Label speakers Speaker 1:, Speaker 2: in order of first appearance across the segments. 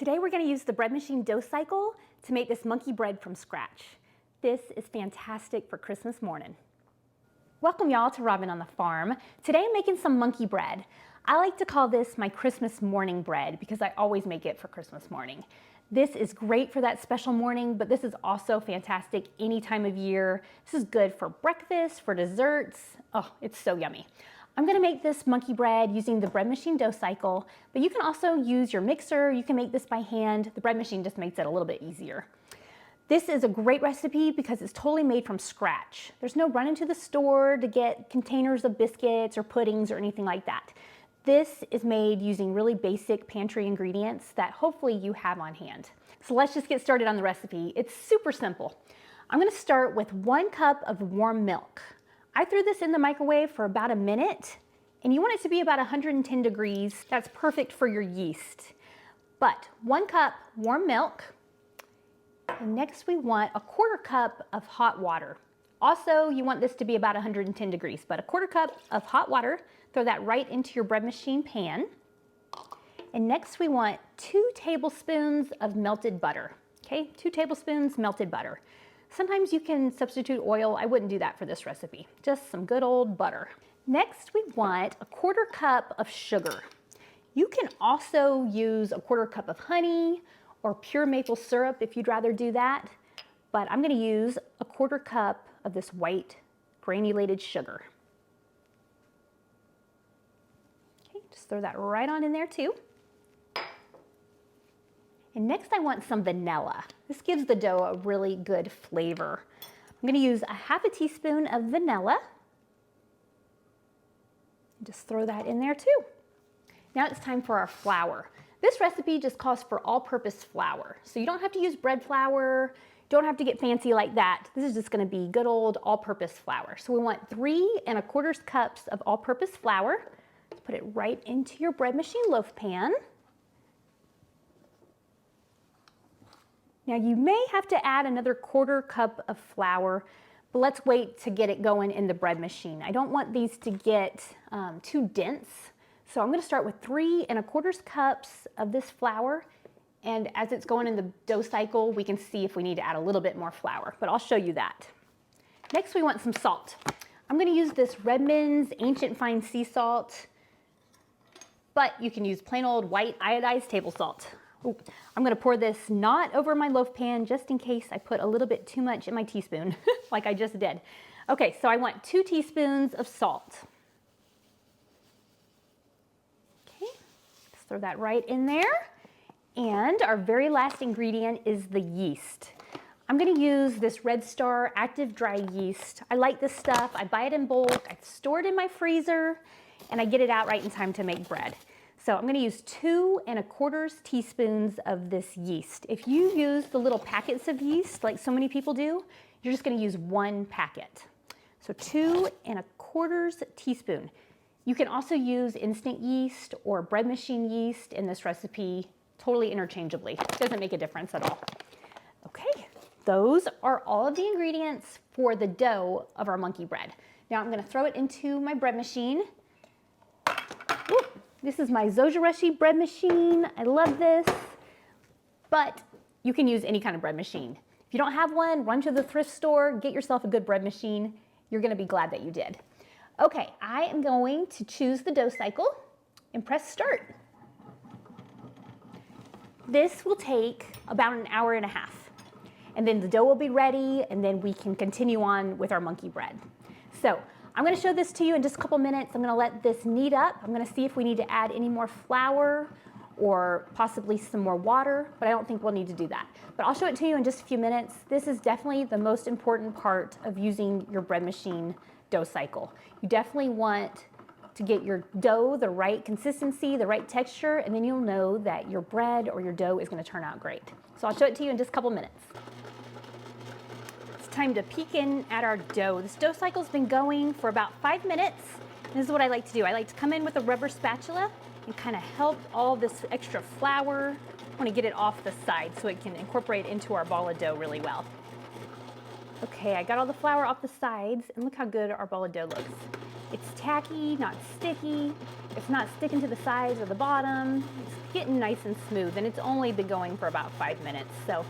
Speaker 1: Today we're going to use the bread machine dough cycle to make this monkey bread from scratch. This is fantastic for Christmas morning. Welcome y'all to Robin on the Farm. Today I'm making some monkey bread. I like to call this my Christmas morning bread because I always make it for Christmas morning. This is great for that special morning, but this is also fantastic any time of year. This is good for breakfast, for desserts. Oh, it's so yummy. I'm gonna make this monkey bread using the bread machine dough cycle, but you can also use your mixer. You can make this by hand. The bread machine just makes it a little bit easier. This is a great recipe because it's totally made from scratch. There's no running to the store to get containers of biscuits or puddings or anything like that. This is made using really basic pantry ingredients that hopefully you have on hand. So let's just get started on the recipe. It's super simple. I'm gonna start with 1 cup of warm milk. I threw this in the microwave for about a minute, and you want it to be about 110 degrees. That's perfect for your yeast. But 1 cup warm milk, and next we want 1/4 cup of hot water. Also, you want this to be about 110 degrees, but 1/4 cup of hot water, throw that right into your bread machine pan. And next we want 2 tablespoons of melted butter, okay? 2 tablespoons melted butter. Sometimes you can substitute oil. I wouldn't do that for this recipe. Just some good old butter. Next, we want 1/4 cup of sugar. You can also use 1/4 cup of honey or pure maple syrup if you'd rather do that. But I'm gonna use 1/4 cup of this white granulated sugar. Okay, just throw that right on in there too. And next I want some vanilla. This gives the dough a really good flavor. I'm gonna use 1/2 teaspoon of vanilla. Just throw that in there too. Now it's time for our flour. This recipe just calls for all-purpose flour. So you don't have to use bread flour, don't have to get fancy like that. This is just gonna be good old all-purpose flour. So we want 3 1/4 cups of all-purpose flour. Put it right into your bread machine loaf pan. Now you may have to add another 1/4 cup of flour, but let's wait to get it going in the bread machine. I don't want these to get too dense. So I'm gonna start with 3 1/4 cups of this flour, and as it's going in the dough cycle, we can see if we need to add a little bit more flour, but I'll show you that. Next we want some salt. I'm gonna use this Redmond's Ancient Fine Sea Salt, but you can use plain old white iodized table salt. Ooh, I'm gonna pour this not over my loaf pan just in case I put a little bit too much in my teaspoon, like I just did. Okay, so I want 2 teaspoons of salt. Okay, just throw that right in there. And our very last ingredient is the yeast. I'm gonna use this Red Star Active Dry Yeast. I like this stuff. I buy it in bulk, I store it in my freezer, and I get it out right in time to make bread. So I'm gonna use 2 1/4 teaspoons of this yeast. If you use the little packets of yeast, like so many people do, you're just gonna use 1 packet. So 2 1/4 teaspoon. You can also use instant yeast or bread machine yeast in this recipe, totally interchangeably. It doesn't make a difference at all. Okay, those are all of the ingredients for the dough of our monkey bread. Now I'm gonna throw it into my bread machine. Ooh. This is my Zojireshi bread machine. I love this, but you can use any kind of bread machine. If you don't have one, run to the thrift store, get yourself a good bread machine. You're gonna be glad that you did. Okay, I am going to choose the dough cycle and press start. This will take about 1.5 hours. And then the dough will be ready, and then we can continue on with our monkey bread. So, I'm gonna show this to you in just a couple minutes. I'm gonna let this knead up. I'm gonna see if we need to add any more flour or possibly some more water, but I don't think we'll need to do that. But I'll show it to you in just a few minutes. This is definitely the most important part of using your bread machine dough cycle. You definitely want to get your dough the right consistency, the right texture, and then you'll know that your bread or your dough is gonna turn out great. So I'll show it to you in just a couple minutes. Time to peek in at our dough. This dough cycle's been going for about 5 minutes. This is what I like to do. I like to come in with a rubber spatula and kind of help all this extra flour. I want to get it off the side so it can incorporate into our ball of dough really well. Okay, I got all the flour off the sides, and look how good our ball of dough looks. It's tacky, not sticky. It's not sticking to the sides or the bottom. It's getting nice and smooth, and it's only been going for about 5 minutes, so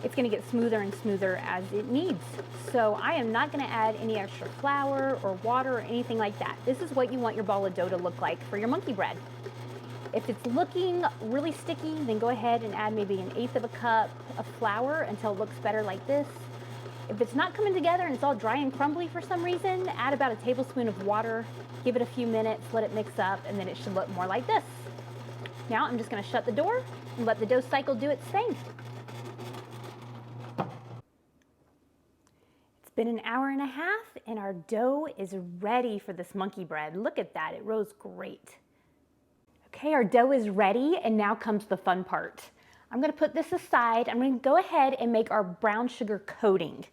Speaker 1: it's gonna get smoother and smoother as it needs. So I am not gonna add any extra flour or water or anything like that. This is what you want your ball of dough to look like for your monkey bread. If it's looking really sticky, then go ahead and add maybe 1/8 of a cup of flour until it looks better like this. If it's not coming together and it's all dry and crumbly for some reason, add about a tablespoon of water, give it a few minutes, let it mix up, and then it should look more like this. Now I'm just gonna shut the door and let the dough cycle do its thing. It's been an hour and a half and our dough is ready for this monkey bread. Look at that, it rose great. Okay, our dough is ready and now comes the fun part. I'm gonna put this aside. I'm gonna go ahead and make our brown sugar coating.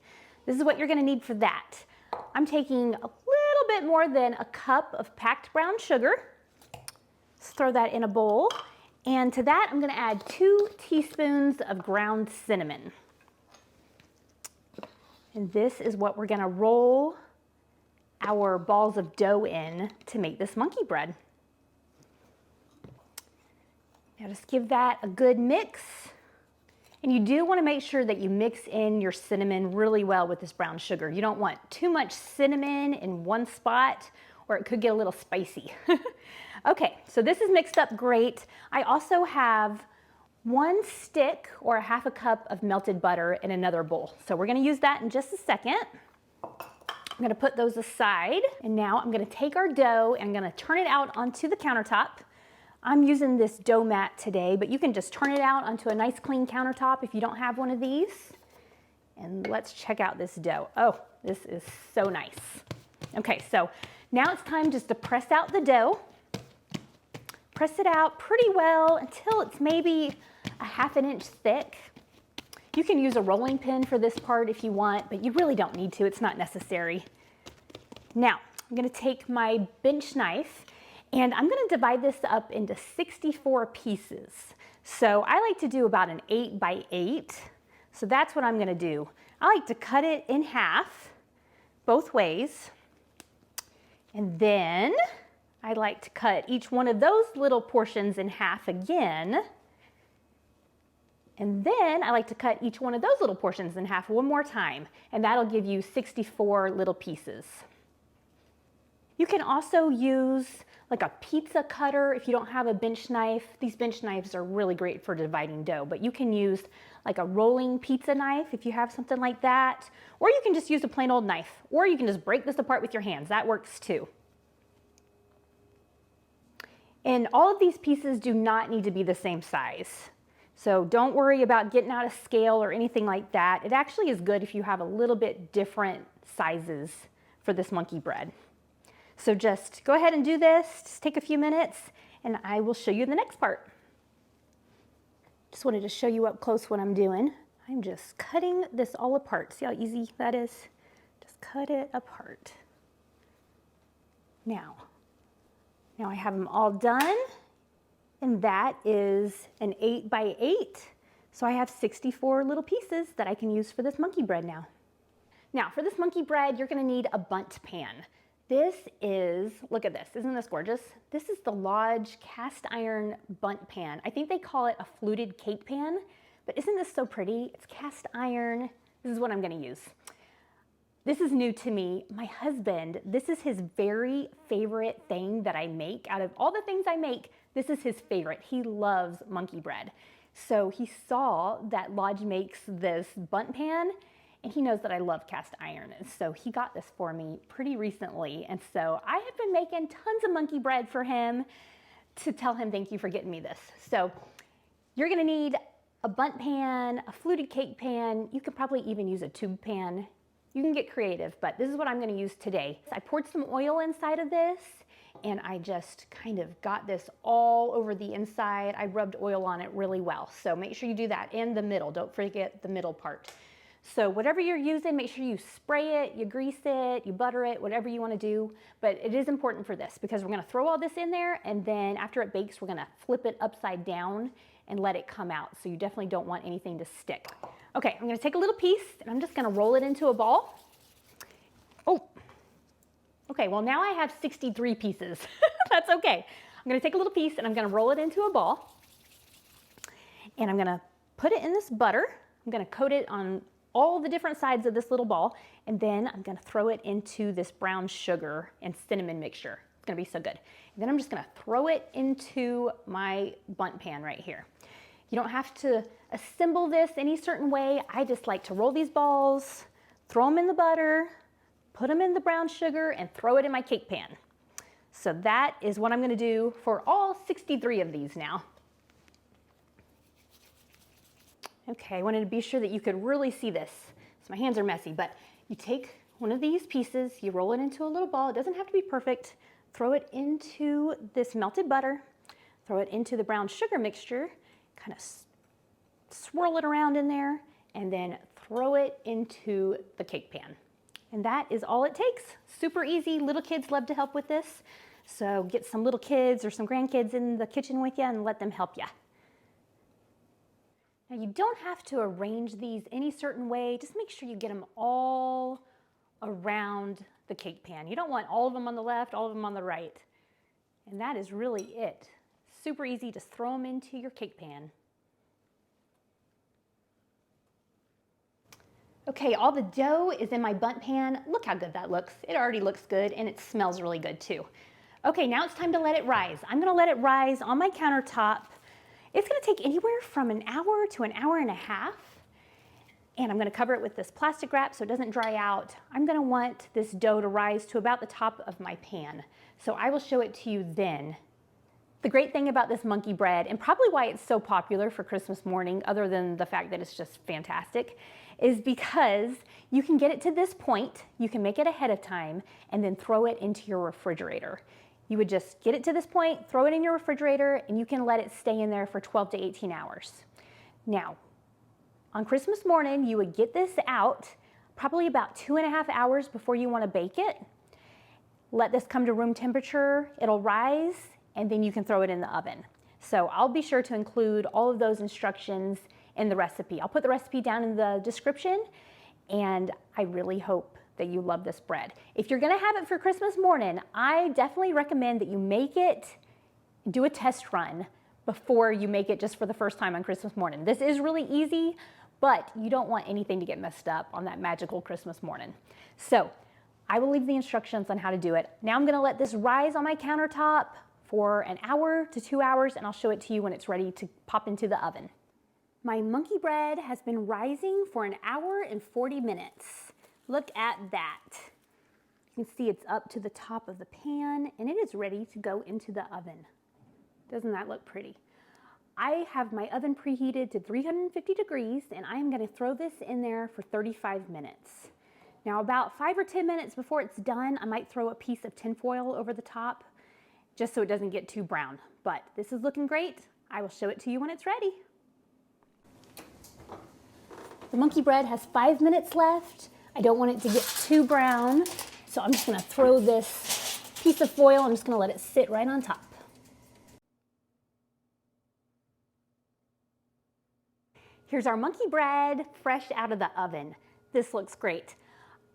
Speaker 1: This is what you're gonna need for that. I'm taking a little bit more than a cup of packed brown sugar. Let's throw that in a bowl. And to that, I'm gonna add 2 teaspoons of ground cinnamon. And this is what we're gonna roll our balls of dough in to make this monkey bread. Now just give that a good mix. And you do want to make sure that you mix in your cinnamon really well with this brown sugar. You don't want too much cinnamon in one spot or it could get a little spicy. Okay, so this is mixed up great. I also have 1 stick or 1/2 cup of melted butter in another bowl. So we're going to use that in just a second. I'm going to put those aside. And now I'm going to take our dough and I'm going to turn it out onto the countertop. I'm using this dough mat today, but you can just turn it out onto a nice clean countertop if you don't have one of these. And let's check out this dough. Oh, this is so nice. Okay, so now it's time just to press out the dough. Press it out pretty well until it's maybe a 1/2 inch thick. You can use a rolling pin for this part if you want, but you really don't need to, it's not necessary. Now, I'm gonna take my bench knife and I'm gonna divide this up into 64 pieces. So I like to do about an 8 by 8. So that's what I'm gonna do. I like to cut it in half, both ways. And then I like to cut each one of those little portions in half again. And then I like to cut each one of those little portions in half one more time. And that'll give you 64 little pieces. You can also use like a pizza cutter if you don't have a bench knife. These bench knives are really great for dividing dough, but you can use like a rolling pizza knife if you have something like that, or you can just use a plain old knife, or you can just break this apart with your hands. That works too. And all of these pieces do not need to be the same size. So don't worry about getting out of scale or anything like that. It actually is good if you have a little bit different sizes for this monkey bread. So just go ahead and do this, just take a few minutes, and I will show you the next part. Just wanted to show you up close what I'm doing. I'm just cutting this all apart. See how easy that is? Just cut it apart. Now I have them all done, and that is an 8 by 8. So I have 64 little pieces that I can use for this monkey bread now. Now for this monkey bread, you're gonna need a bundt pan. This is, look at this, isn't this gorgeous? This is the Lodge cast iron bundt pan. I think they call it a fluted cake pan, but isn't this so pretty? It's cast iron. This is what I'm gonna use. This is new to me. My husband, this is his very favorite thing that I make. Out of all the things I make, this is his favorite. He loves monkey bread. So he saw that Lodge makes this bundt pan, and he knows that I love cast iron. And so he got this for me pretty recently. And so I have been making tons of monkey bread for him to tell him thank you for getting me this. So you're gonna need a bundt pan, a fluted cake pan. You could probably even use a tube pan. You can get creative, but this is what I'm gonna use today. I poured some oil inside of this, and I just kind of got this all over the inside. I rubbed oil on it really well. So make sure you do that, and the middle. Don't forget the middle part. So whatever you're using, make sure you spray it, you grease it, you butter it, whatever you wanna do. But it is important for this because we're gonna throw all this in there, and then after it bakes, we're gonna flip it upside down and let it come out. So you definitely don't want anything to stick. Okay, I'm gonna take a little piece and I'm just gonna roll it into a ball. Oh, Okay, well now I have 63 pieces. That's okay. I'm gonna take a little piece and I'm gonna roll it into a ball. And I'm gonna put it in this butter. I'm gonna coat it on all the different sides of this little ball. And then I'm gonna throw it into this brown sugar and cinnamon mixture. It's gonna be so good. And then I'm just gonna throw it into my bundt pan right here. You don't have to assemble this any certain way. I just like to roll these balls, throw them in the butter, put them in the brown sugar, and throw it in my cake pan. So that is what I'm gonna do for all 63 of these now. Okay, I wanted to be sure that you could really see this. So my hands are messy, but you take one of these pieces, you roll it into a little ball. It doesn't have to be perfect. Throw it into this melted butter, throw it into the brown sugar mixture, kind of swirl it around in there, and then throw it into the cake pan. And that is all it takes. Super easy. Little kids love to help with this. So get some little kids or some grandkids in the kitchen with you and let them help you. Now you don't have to arrange these any certain way. Just make sure you get them all around the cake pan. You don't want all of them on the left, all of them on the right. And that is really it. Super easy. Just throw them into your cake pan. Okay, all the dough is in my bundt pan. Look how good that looks. It already looks good and it smells really good too. Okay, now it's time to let it rise. I'm gonna let it rise on my countertop. It's gonna take anywhere from an hour to an hour and a half. And I'm gonna cover it with this plastic wrap so it doesn't dry out. I'm gonna want this dough to rise to about the top of my pan. So I will show it to you then. The great thing about this monkey bread, and probably why it's so popular for Christmas morning, other than the fact that it's just fantastic, is because you can get it to this point, you can make it ahead of time, and then throw it into your refrigerator. You would just get it to this point, throw it in your refrigerator, and you can let it stay in there for 12 to 18 hours. Now, on Christmas morning, you would get this out probably about 2.5 hours before you want to bake it. Let this come to room temperature, it'll rise, and then you can throw it in the oven. So I'll be sure to include all of those instructions in the recipe. I'll put the recipe down in the description, and I really hope that you love this bread. If you're gonna have it for Christmas morning, I definitely recommend that you make it, do a test run before you make it just for the first time on Christmas morning. This is really easy, but you don't want anything to get messed up on that magical Christmas morning. So I will leave the instructions on how to do it. Now I'm gonna let this rise on my countertop for an hour to 2 hours, and I'll show it to you when it's ready to pop into the oven. My monkey bread has been rising for an hour and 40 minutes. Look at that. You can see it's up to the top of the pan, and it is ready to go into the oven. Doesn't that look pretty? I have my oven preheated to 350 degrees, and I'm gonna throw this in there for 35 minutes. Now about 5 or 10 minutes before it's done, I might throw a piece of tin foil over the top, just so it doesn't get too brown. But this is looking great. I will show it to you when it's ready. The monkey bread has 5 minutes left. I don't want it to get too brown, so I'm just gonna throw this piece of foil, I'm just gonna let it sit right on top. Here's our monkey bread fresh out of the oven. This looks great.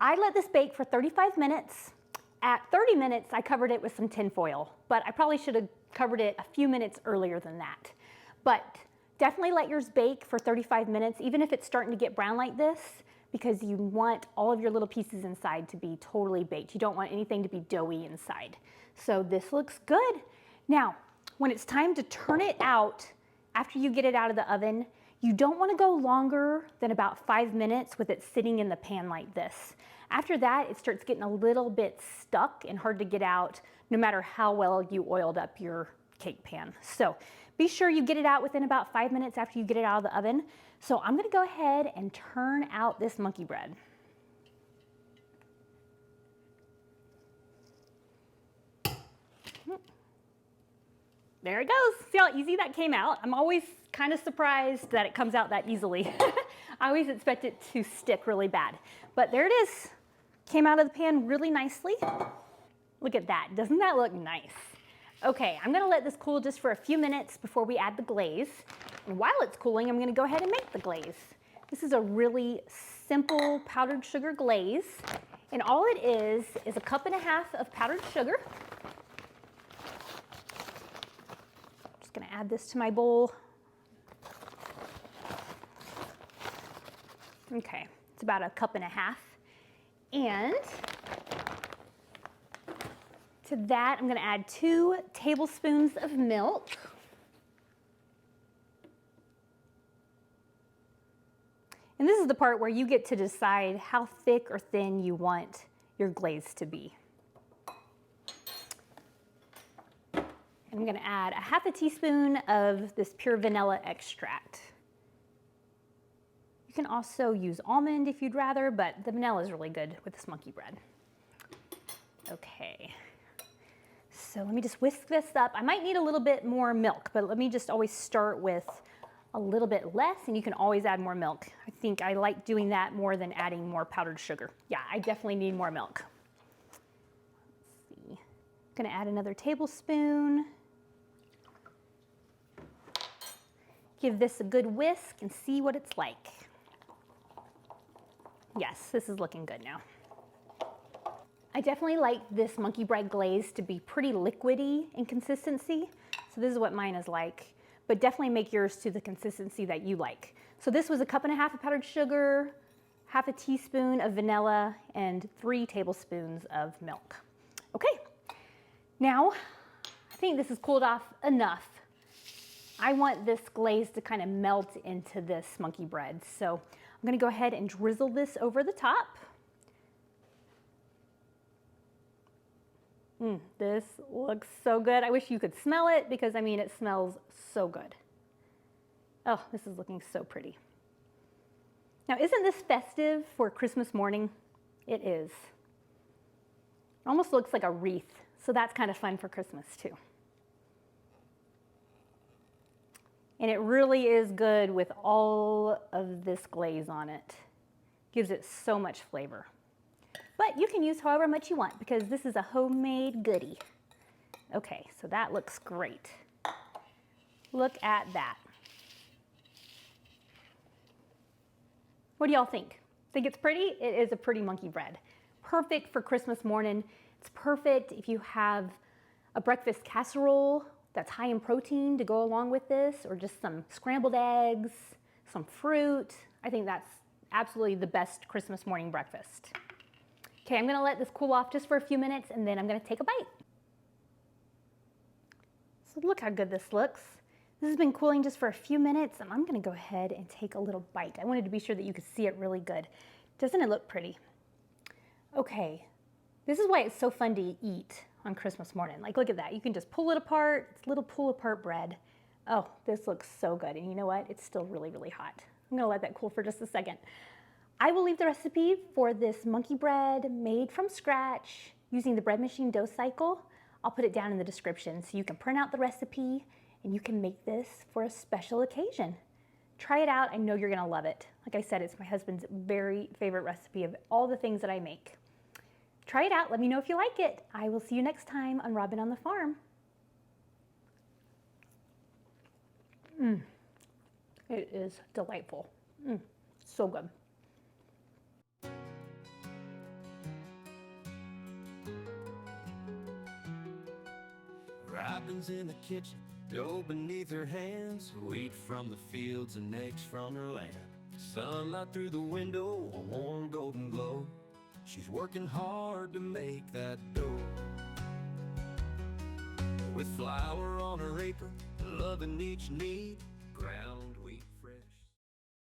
Speaker 1: I let this bake for 35 minutes. At 30 minutes, I covered it with some tin foil, but I probably should have covered it a few minutes earlier than that. But definitely let yours bake for 35 minutes, even if it's starting to get brown like this, because you want all of your little pieces inside to be totally baked. You don't want anything to be doughy inside. So this looks good. Now, when it's time to turn it out, after you get it out of the oven, you don't want to go longer than about 5 minutes with it sitting in the pan like this. After that, it starts getting a little bit stuck and hard to get out, no matter how well you oiled up your cake pan. So be sure you get it out within about 5 minutes after you get it out of the oven. So I'm gonna go ahead and turn out this monkey bread. There it goes. See how easy that came out? I'm always kind of surprised that it comes out that easily. I always expect it to stick really bad. But there it is. Came out of the pan really nicely. Look at that. Doesn't that look nice? Okay, I'm gonna let this cool just for a few minutes before we add the glaze. And while it's cooling, I'm gonna go ahead and make the glaze. This is a really simple powdered sugar glaze. And all it is a cup and a half of powdered sugar. Just gonna add this to my bowl. Okay, it's about a cup and a half. And to that, I'm gonna add 2 tablespoons of milk. And this is the part where you get to decide how thick or thin you want your glaze to be. And I'm gonna add a half a teaspoon of this pure vanilla extract. You can also use almond if you'd rather, but the vanilla is really good with this monkey bread. Okay, so let me just whisk this up. I might need a little bit more milk, but let me just always start with a little bit less, and you can always add more milk. I think I like doing that more than adding more powdered sugar. Yeah, I definitely need more milk. Let's see. I'm gonna add another tablespoon. Give this a good whisk and see what it's like. Yes, this is looking good now. I definitely like this monkey bread glaze to be pretty liquidy in consistency. So this is what mine is like. But definitely make yours to the consistency that you like. So this was a cup and a half of powdered sugar, half a teaspoon of vanilla, and 3 tablespoons of milk. Okay, now I think this has cooled off enough. I want this glaze to kind of melt into this monkey bread. So I'm gonna go ahead and drizzle this over the top. This looks so good. I wish you could smell it because, I mean, it smells so good. Oh, this is looking so pretty. Now, isn't this festive for Christmas morning? It is. It almost looks like a wreath, so that's kind of fun for Christmas too. And it really is good with all of this glaze on it. Gives it so much flavor. But you can use however much you want because this is a homemade goodie. Okay, so that looks great. Look at that. What do y'all think? Think it's pretty? It is a pretty monkey bread. Perfect for Christmas morning. It's perfect if you have a breakfast casserole that's high in protein to go along with this, or just some scrambled eggs, some fruit. I think that's absolutely the best Christmas morning breakfast. Okay, I'm gonna let this cool off just for a few minutes and then I'm gonna take a bite. So look how good this looks. This has been cooling just for a few minutes and I'm gonna go ahead and take a little bite. I wanted to be sure that you could see it really good. Doesn't it look pretty? Okay, this is why it's so fun to eat on Christmas morning. Like, look at that. You can just pull it apart. It's little pull apart bread. Oh, this looks so good. And you know what? It's still really, really hot. I'm gonna let that cool for just a second. I will leave the recipe for this monkey bread made from scratch using the bread machine dough cycle. I'll put it down in the description so you can print out the recipe and you can make this for a special occasion. Try it out. I know you're gonna love it. Like I said, it's my husband's very favorite recipe of all the things that I make. Try it out. Let me know if you like it. I will see you next time on Robin on the Farm. It is delightful. So good.
Speaker 2: Robin's in the kitchen, dough beneath her hands, wheat from the fields and eggs from her land. Sunlight through the window, a warm golden glow. She's working hard to make that dough. With flour on her apron, loving each need, ground